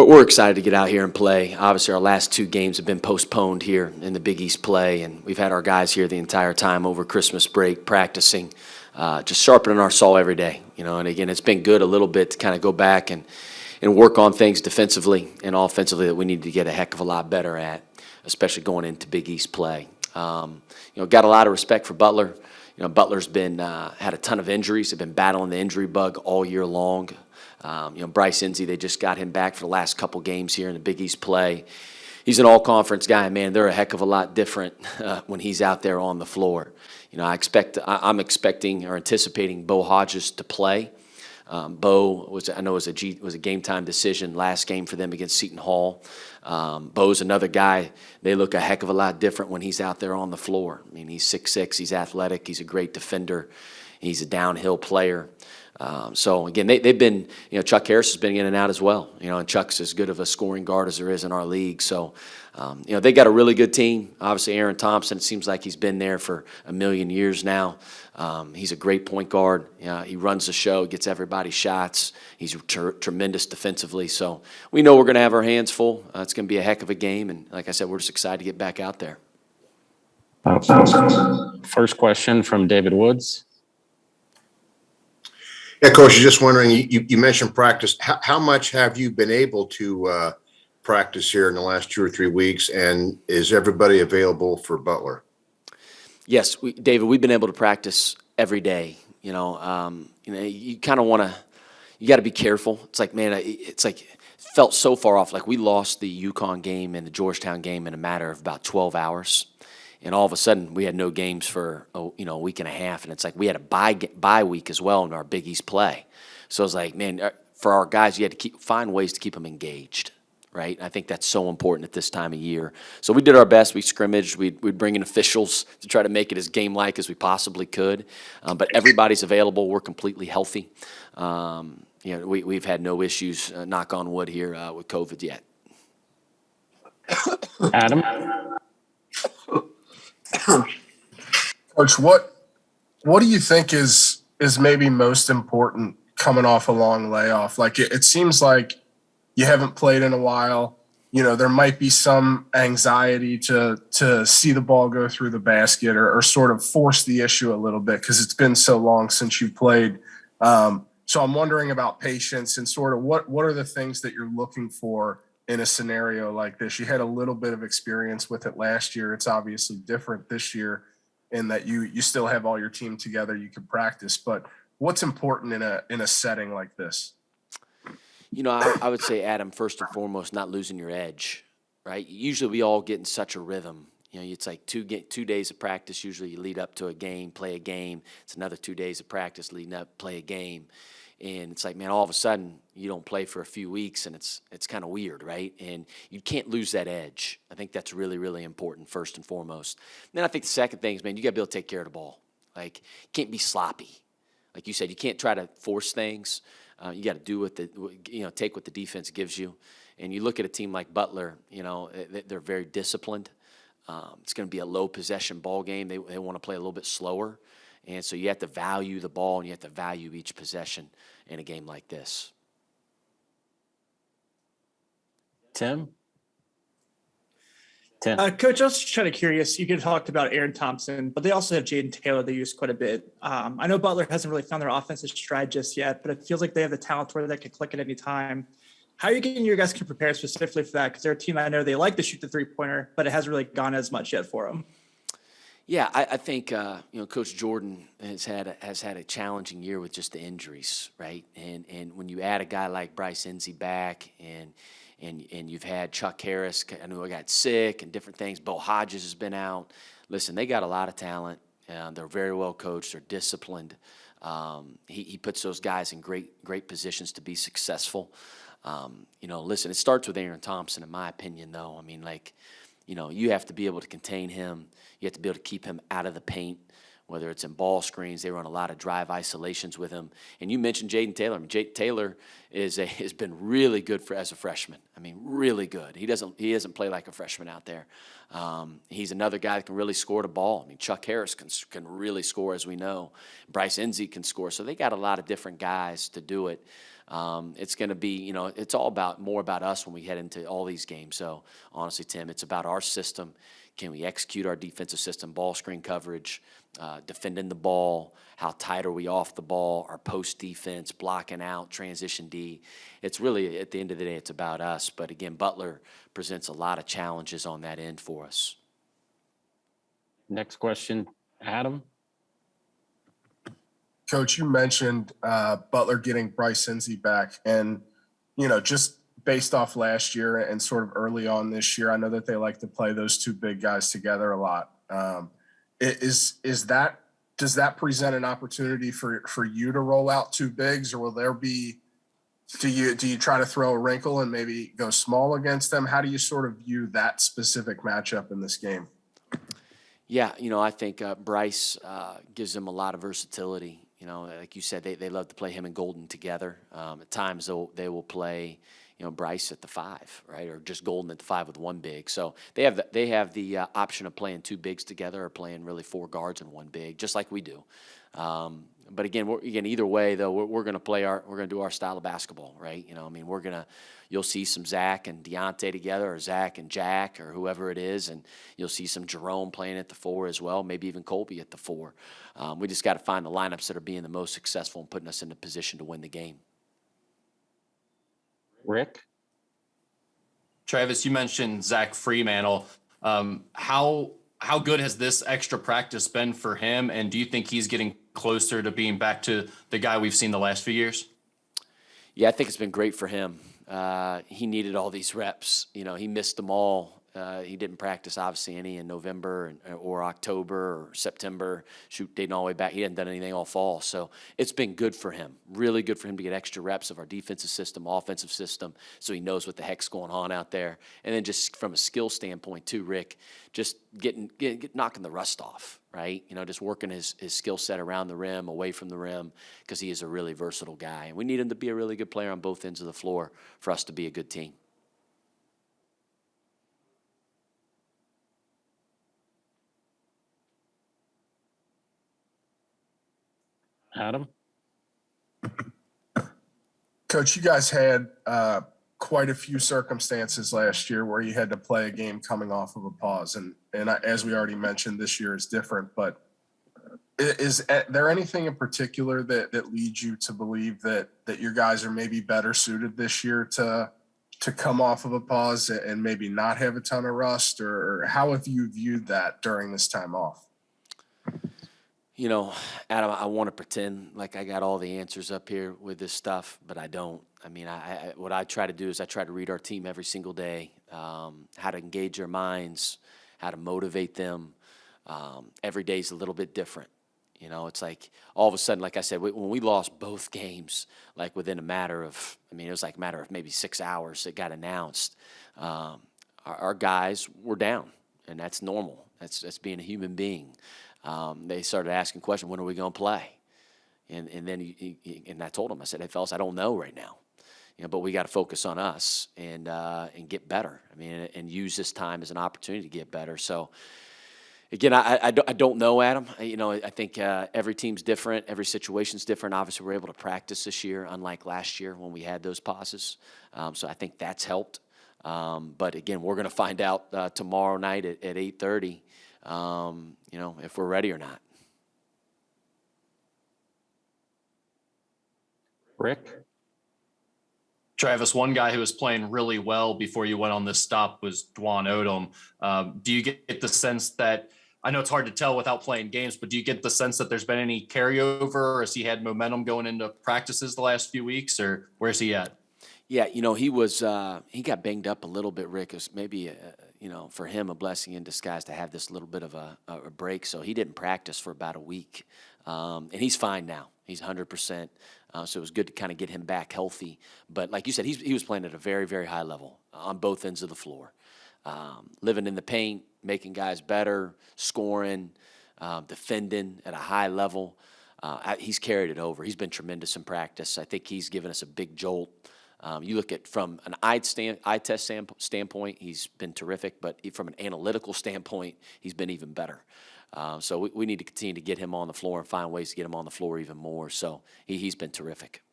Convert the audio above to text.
we're excited to get out here and play. Obviously, our last two games have been postponed here in the Big East play, and we've had our guys here the entire time over Christmas break practicing, just sharpening our saw every day. And again, it's been good a little bit to kind of go back and work on things defensively and offensively that we need to get a heck of a lot better at, especially going into Big East play. Got a lot of respect for Butler. Butler's been had a ton of injuries. They've been battling the injury bug all year long. Bryce Enzi, they just got him back for the last couple games here in the Big East play. He's an all-conference guy, man. They're a heck of a lot different when he's out there on the floor. I'm expecting or anticipating Bo Hodges to play. Bo was a game time decision last game for them against Seton Hall. Bo's another guy. They look a heck of a lot different when he's out there on the floor. I mean, he's 6'6", he's athletic, he's a great defender, he's a downhill player. So again, they've been, Chuck Harris has been in and out as well, and Chuck's as good of a scoring guard as there is in our league. So, they got a really good team. Obviously, Aaron Thompson, it seems like he's been there for a million years now. He's a great point guard. He runs the show, gets everybody shots. He's tremendous defensively. So we know we're going to have our hands full. It's going to be a heck of a game. And like I said, we're just excited to get back out there. First question from David Woods. Yeah, Coach, just wondering, you mentioned practice. How much have you been able to practice here in the last 2 or 3 weeks, and is everybody available for Butler? Yes, David, we've been able to practice every day. You kind of want to, you got to be careful. It's like, man, it felt so far off. Like we lost the UConn game and the Georgetown game in a matter of about 12 hours. And all of a sudden, we had no games for a week and a half, and it's like we had a bye week as well in our Big East play. So it's like, man, for our guys, you had to find ways to keep them engaged, right? I think that's so important at this time of year. So we did our best. We scrimmaged. We'd bring in officials to try to make it as game-like as we possibly could. But everybody's available. We're completely healthy. We've had no issues, knock on wood here, with COVID yet. Adam? Coach, what do you think is maybe most important coming off a long layoff? Like it seems like you haven't played in a while. There might be some anxiety to see the ball go through the basket or sort of force the issue a little bit because it's been so long since you played. So I'm wondering about patience and sort of what are the things that you're looking for in a scenario like this? You had a little bit of experience with it last year. It's obviously different this year in that you still have all your team together, you can practice, but what's important in a setting like this? I would say, Adam, first and foremost, not losing your edge, right? Usually we all get in such a rhythm. It's like 2 days of practice. Usually you lead up to a game, play a game. It's another 2 days of practice leading up, play a game. And it's like, man, all of a sudden you don't play for a few weeks, and it's kind of weird, right? And you can't lose that edge. I think that's really, really important, first and foremost. And then I think the second thing is, man, you got to be able to take care of the ball. Like, you can't be sloppy. Like you said, you can't try to force things. You got to do take what the defense gives you. And you look at a team like Butler, they're very disciplined. It's going to be a low possession ball game. They want to play a little bit slower. And so you have to value the ball, and you have to value each possession in a game like this. Tim? Coach, I was just kind of curious. You talked about Aaron Thompson, but they also have Jaden Taylor they use quite a bit. I know Butler hasn't really found their offensive stride just yet, but it feels like they have the talent where they can click at any time. How are you getting your guys to prepare specifically for that? Because they're a team I know they like to shoot the three-pointer, but it hasn't really gone as much yet for them. Yeah, I think Coach Jordan has had a challenging year with just the injuries, right? And when you add a guy like Bryce Enzi back, and you've had Chuck Harris, I know, got sick and different things. Bo Hodges has been out. Listen, they got a lot of talent. They're very well coached. They're disciplined. He puts those guys in great positions to be successful. Listen, it starts with Aaron Thompson, in my opinion, though. I mean, you have to be able to contain him. You have to be able to keep him out of the paint, whether it's in ball screens. They run a lot of drive isolations with him. And you mentioned Jaden Taylor. I mean, Jaden Taylor has been really good as a freshman. I mean, really good. He doesn't play like a freshman out there. He's another guy that can really score the ball. I mean, Chuck Harris can really score, as we know. Bryce Enzi can score. So they got a lot of different guys to do it. It's going to be, it's all more about us when we head into all these games. So honestly, Tim, it's about our system. Can we execute our defensive system, ball screen coverage, defending the ball? How tight are we off the ball? Our post defense, blocking out, transition D. It's really, at the end of the day, it's about us. But again, Butler presents a lot of challenges on that end for us. Next question, Adam. Coach, you mentioned Butler getting Bryce Lindsey back, and just based off last year and sort of early on this year, I know that they like to play those two big guys together a lot. Does that present an opportunity for you to roll out two bigs, or will there be? Do you try to throw a wrinkle and maybe go small against them? How do you sort of view that specific matchup in this game? Yeah, I think Bryce gives them a lot of versatility. Like you said, they love to play him and Golden together. At times they will play, Bryce at the 5, right, or just Golden at the 5 with one big. So they have the option of playing two bigs together or playing really 4 guards and one big, just like we do. But again, either way though, we're going to do our style of basketball, right? You'll see some Zach and Deontay together, or Zach and Jack, or whoever it is, and you'll see some Jerome playing at the 4 as well, maybe even Colby at the 4. We just got to find the lineups that are being the most successful and putting us in the position to win the game. Rick? Travis, you mentioned Zach Freemantle. How good has this extra practice been for him, and do you think he's getting closer to being back to the guy we've seen the last few years? Yeah, I think it's been great for him. He needed all these reps. He missed them all. He didn't practice, obviously, any in November or October or September, dating all the way back. He hadn't done anything all fall. So it's been good for him, really good for him to get extra reps of our defensive system, offensive system, so he knows what the heck's going on out there. And then just from a skill standpoint too, Rick, just knocking the rust off, right? Just working his skill set around the rim, away from the rim, because he is a really versatile guy. And we need him to be a really good player on both ends of the floor for us to be a good team. Adam? Coach, you guys had quite a few circumstances last year where you had to play a game coming off of a pause. And as we already mentioned, this year is different. But is there anything in particular that leads you to believe that your guys are maybe better suited this year to come off of a pause and maybe not have a ton of rust? Or how have you viewed that during this time off? Adam, I want to pretend like I got all the answers up here with this stuff, but I don't. What I try to do is I try to read our team every single day, how to engage their minds, how to motivate them. Every day is a little bit different. It's like all of a sudden, like I said, when we lost both games, like within a matter of, it was like a matter of maybe 6 hours it got announced. Our guys were down, and that's normal. That's being a human being. They started asking questions, when are we going to play? And then and I told them, I said, hey, fellas, I don't know right now. But we got to focus on us and get better. And use this time as an opportunity to get better. So, again, I don't know, Adam. I think every team's different. Every situation's different. Obviously, we're able to practice this year, unlike last year when we had those pauses. So I think that's helped. But, again, we're going to find out tomorrow night at 8:30. If we're ready or not. Rick? Travis, one guy who was playing really well before you went on this stop was Dwan Odom. Do you get the sense that, I know it's hard to tell without playing games, but do you get the sense that there's been any carryover, or has he had momentum going into practices the last few weeks, or where's he at? Yeah, he got banged up a little bit, Rick. It was maybe, for him a blessing in disguise to have this little bit of a break. So he didn't practice for about a week. And he's fine now. He's 100%. So it was good to kind of get him back healthy. But like you said, he was playing at a very, very high level on both ends of the floor. Living in the paint, making guys better, scoring, defending at a high level. He's carried it over. He's been tremendous in practice. I think he's given us a big jolt. You look at from an eye test standpoint, he's been terrific, but from an analytical standpoint, he's been even better. So we need to continue to get him on the floor and find ways to get him on the floor even more. So he's been terrific.